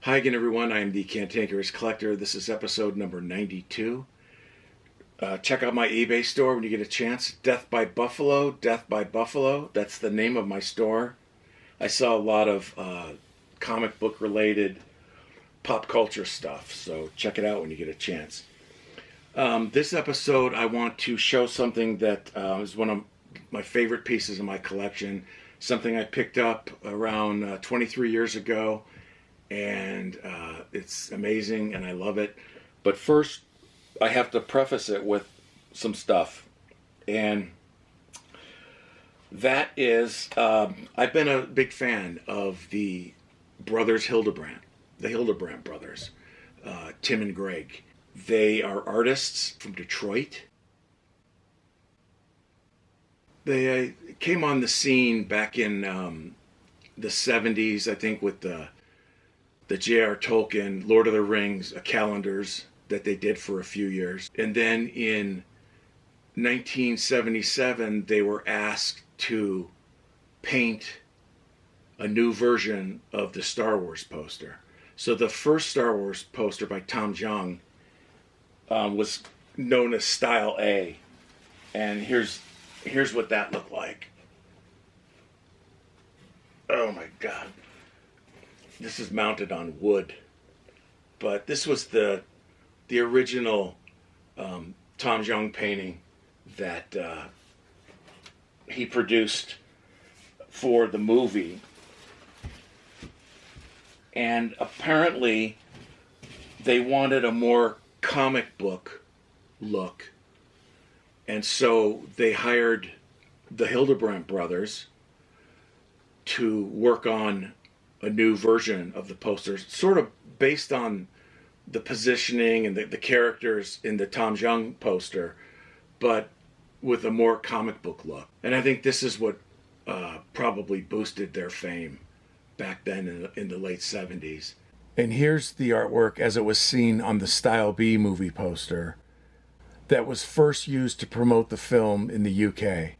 Hi again, everyone. I am the Cantankerous Collector. This is episode number 92. Check out my eBay store when you get a chance. Death by Buffalo, Death by Buffalo. That's the name of my store. I sell a lot of comic book related pop culture stuff, so check it out when you get a chance. This episode, I want to show something that is one of my favorite pieces of my collection. Something I picked up around 23 years ago. And it's amazing and I love it. But first, I have to preface it with some stuff. And that is, I've been a big fan of the brothers Hildebrandt, the Hildebrandt Brothers, Tim and Greg. They are artists from Detroit. They came on the scene back in the 70s, I think, with the J.R. Tolkien, Lord of the Rings calendars that they did for a few years. And then in 1977, they were asked to paint a new version of the Star Wars poster. So the first Star Wars poster by Tom Jung was known as Style A. And here's what that looked like. Oh my God. This is mounted on wood, but this was the original Tom Jung painting that he produced for the movie. And apparently they wanted a more comic book look, and so they hired the Hildebrandt Brothers to work on a new version of the poster, sort of based on the positioning and the characters in the Tom Jung poster, but with a more comic book look. And I think this is what probably boosted their fame back then in the late 70s. And here's the artwork as it was seen on the Style B movie poster that was first used to promote the film in the UK.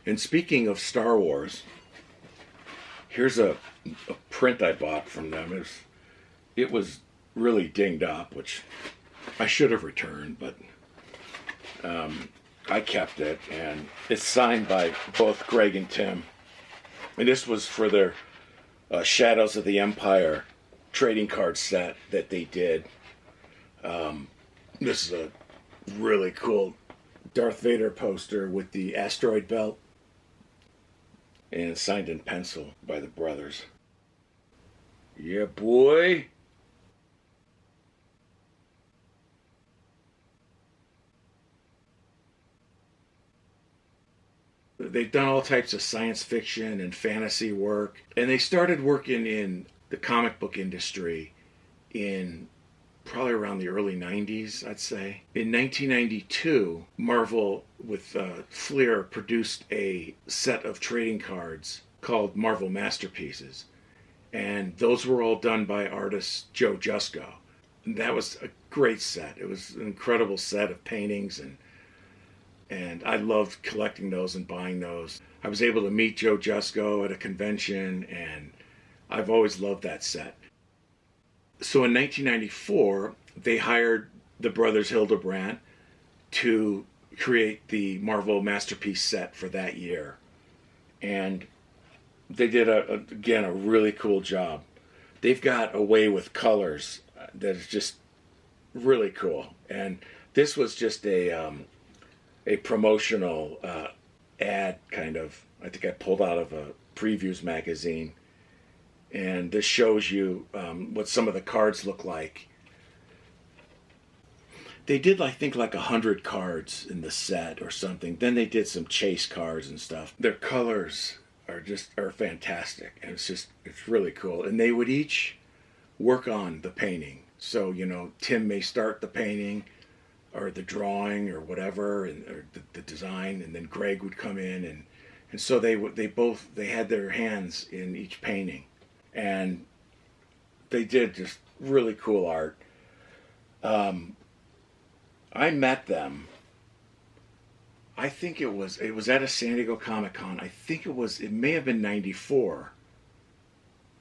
And speaking of Star Wars, here's a print I bought from them. It was really dinged up, which I should have returned, but I kept it, and it's signed by both Greg and Tim. And this was for their Shadows of the Empire trading card set that they did. This is a really cool Darth Vader poster with the asteroid belt. And it's signed in pencil by the brothers. Yeah, boy. They've done all types of science fiction and fantasy work. And they started working in the comic book industry in probably around the early 90s, I'd say. In 1992, Marvel with Fleer produced a set of trading cards called Marvel Masterpieces. And those were all done by artist Joe Jusko. And that was a great set. It was an incredible set of paintings, and I loved collecting those and buying those. I was able to meet Joe Jusko at a convention, and I've always loved that set. So in 1994, they hired the brothers Hildebrandt to create the Marvel Masterpiece set for that year. And they did, again, a really cool job. They've got a way with colors that is just really cool. And this was just a promotional ad, kind of. I think I pulled out of a Previews magazine. And this shows you what some of the cards look like. They did, I think, like 100 cards in the set or something. Then they did some chase cards and stuff. Their colors are fantastic. And it's really cool. And they would each work on the painting. So, Tim may start the painting or the drawing or whatever, or the design, and then Greg would come in. And so they had their hands in each painting. And they did just really cool art. I met them I think it was at a San Diego Comic-Con. I think it may have been 94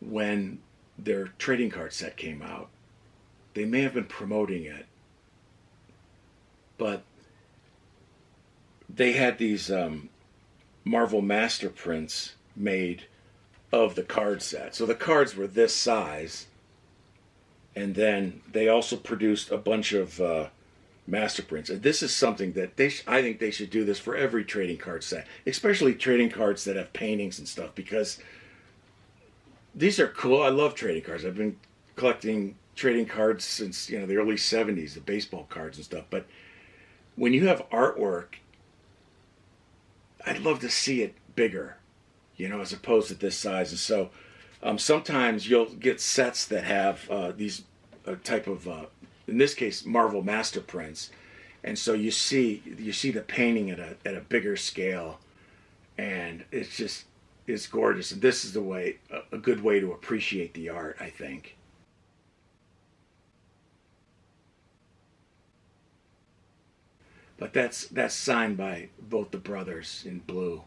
when their trading card set came out. They may have been promoting it. But they had these Marvel Master prints made of the card set. So the cards were this size. And then they also produced a bunch of master prints. And this is something that I think they should do this for every trading card set, especially trading cards that have paintings and stuff, because these are cool. I love trading cards. I've been collecting trading cards since the early 70s, the baseball cards and stuff. But when you have artwork, I'd love to see it bigger, as opposed to this size. And so sometimes you'll get sets that have these type of, in this case, Marvel Master prints. And so you see the painting at a bigger scale, and it's gorgeous. And this is a good way to appreciate the art, I think. But that's signed by both the brothers in blue.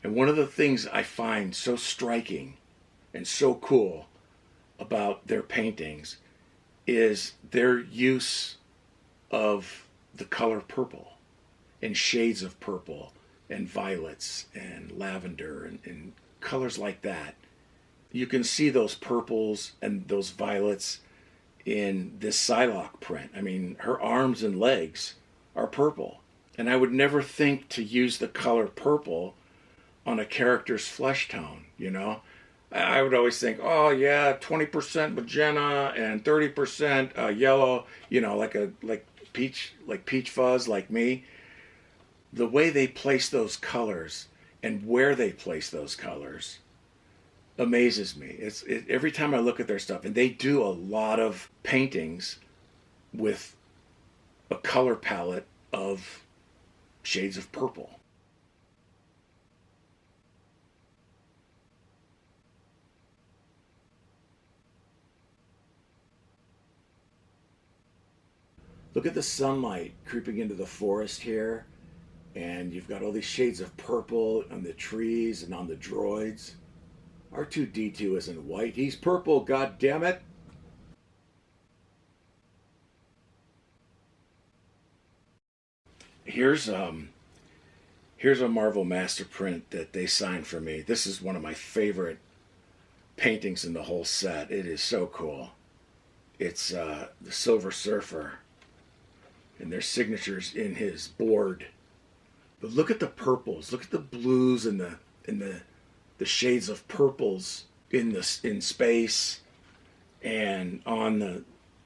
And one of the things I find so striking and so cool about their paintings is their use of the color purple and shades of purple and violets and lavender and colors like that. You can see those purples and those violets in this Psylocke print. I mean, her arms and legs are purple. And I would never think to use the color purple on a character's flesh tone, I would always think, oh yeah, 20% magenta and 30% yellow, like peach fuzz, like me. The way they place those colors and where they place those colors amazes me. Every time I look at their stuff, and they do a lot of paintings with a color palette of shades of purple. Look at the sunlight creeping into the forest here, and you've got all these shades of purple on the trees and on the droids. R2-D2 isn't white, he's purple, god damn it. Here's a Marvel Master print that they signed for me. This is one of my favorite paintings in the whole set. It is so cool. It's the Silver Surfer, and their signatures in his board. But look at the purples, look at the blues and the shades of purples in space and on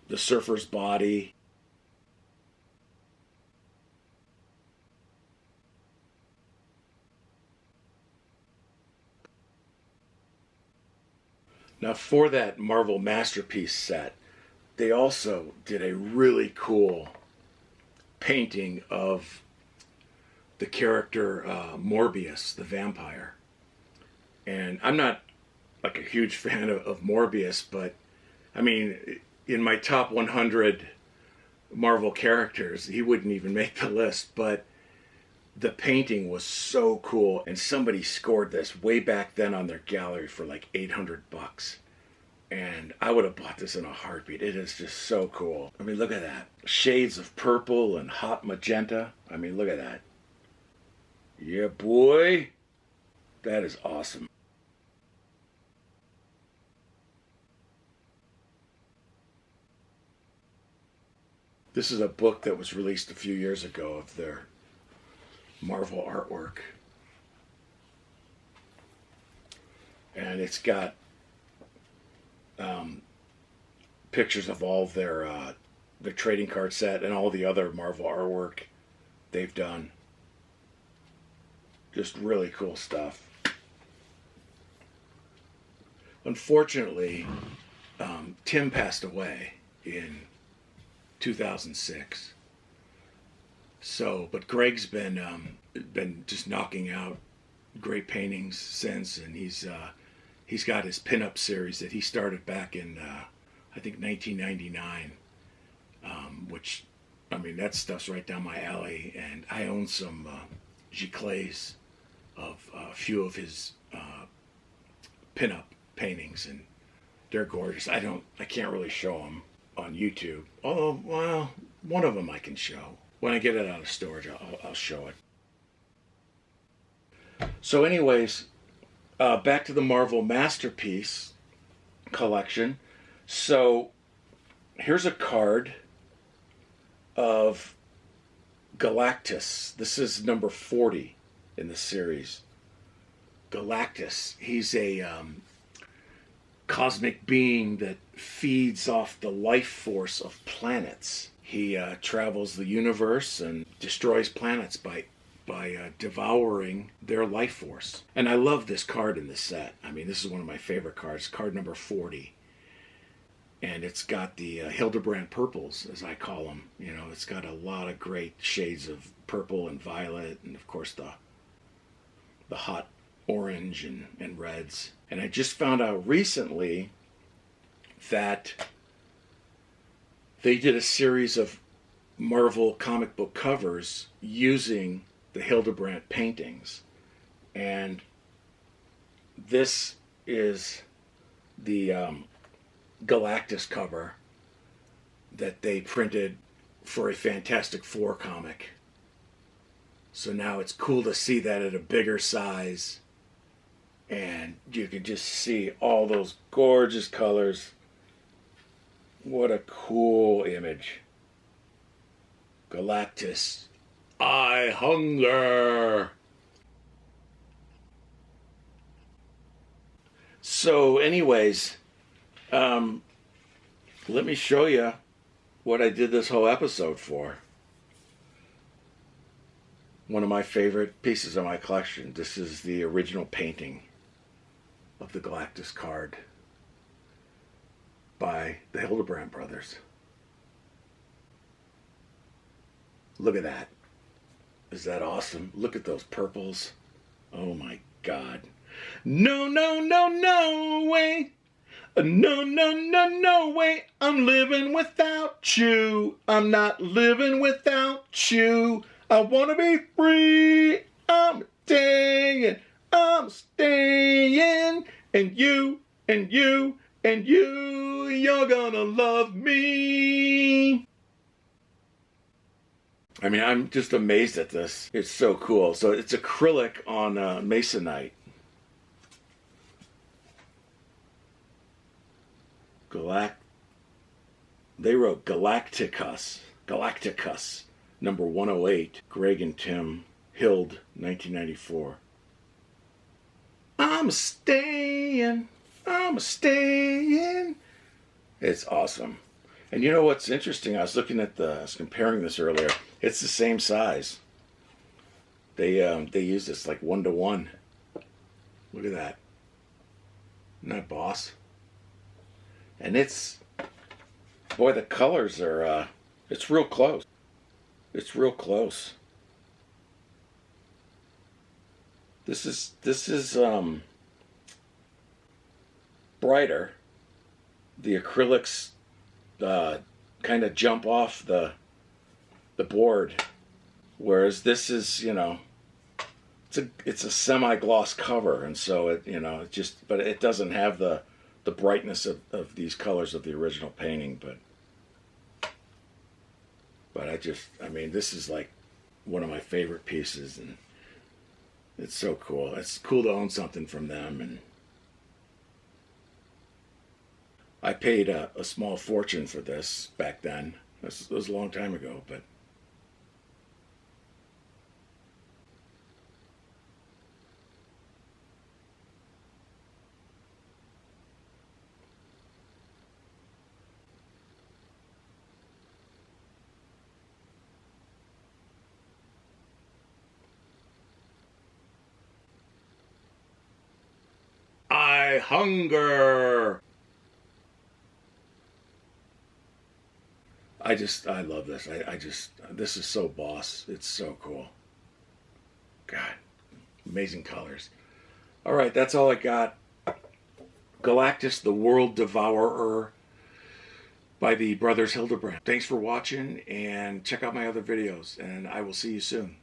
the surfer's body. Now, for that Marvel Masterpiece set, they also did a really cool painting of the character Morbius, the vampire. And I'm not like a huge fan of Morbius, but I mean, in my top 100 Marvel characters, he wouldn't even make the list. But the painting was so cool, and somebody scored this way back then on their gallery for like $800. And I would have bought this in a heartbeat. It is just so cool. I mean, look at that. Shades of purple and hot magenta. I mean, look at that. Yeah, boy. That is awesome. This is a book that was released a few years ago of their Marvel artwork. And it's got pictures of all their trading card set and all the other Marvel artwork they've done. Just really cool stuff. Unfortunately, Tim passed away in 2006. But Greg's been just knocking out great paintings since, and He's got his pinup series that he started back in, I think, 1999, which, I mean, that stuff's right down my alley. And I own some giclées of a few of his pinup paintings, and they're gorgeous. I can't really show them on YouTube. Although, well, one of them I can show. When I get it out of storage, I'll show it. So anyways, back to the Marvel Masterpiece collection. So here's a card of Galactus. This is number 40 in the series. Galactus. He's a cosmic being that feeds off the life force of planets. He travels the universe and destroys planets by devouring their life force. And I love this card in this set. I mean, this is one of my favorite cards, card number 40. And it's got the Hildebrandt purples, as I call them. You know, it's got a lot of great shades of purple and violet, and of course the hot orange and reds. And I just found out recently that they did a series of Marvel comic book covers using the Hildebrandt paintings. And this is the Galactus cover that they printed for a Fantastic Four comic. So now it's cool to see that at a bigger size, and you can just see all those gorgeous colors. What a cool image. Galactus, I hunger. So anyways, let me show you what I did this whole episode for. One of my favorite pieces of my collection. This is the original painting of the Galactus card by the Hildebrandt Brothers. Look at that. Is that awesome? Look at those purples. Oh my God. No, no, no, no way. No, no, no, no way. I'm living without you. I'm not living without you. I want to be free. I'm staying. I'm staying. And you, and you, and you, you're gonna love me. I mean, I'm just amazed at this. It's so cool. So it's acrylic on masonite. They wrote Galacticus. Galacticus. Number 108. Greg and Tim Hild, 1994. I'm staying. I'm staying. It's awesome. And you know what's interesting? I was comparing this earlier. It's the same size. They use this like 1-to-1. Look at that. Isn't that boss? And boy, the colors are, it's real close. It's real close. This is brighter. The acrylics kind of jump off the board, whereas this is, you know, it's a semi-gloss cover, and so but it doesn't have the brightness of these colors of the original painting, but I mean, this is like one of my favorite pieces, and it's so cool. It's cool to own something from them, and I paid a small fortune for this back then. This was a long time ago, but I hunger. I love this. This is so boss. It's so cool. God, amazing colors. All right, that's all I got. Galactus, the World Devourer by the Brothers Hildebrandt. Thanks for watching, and check out my other videos, and I will see you soon.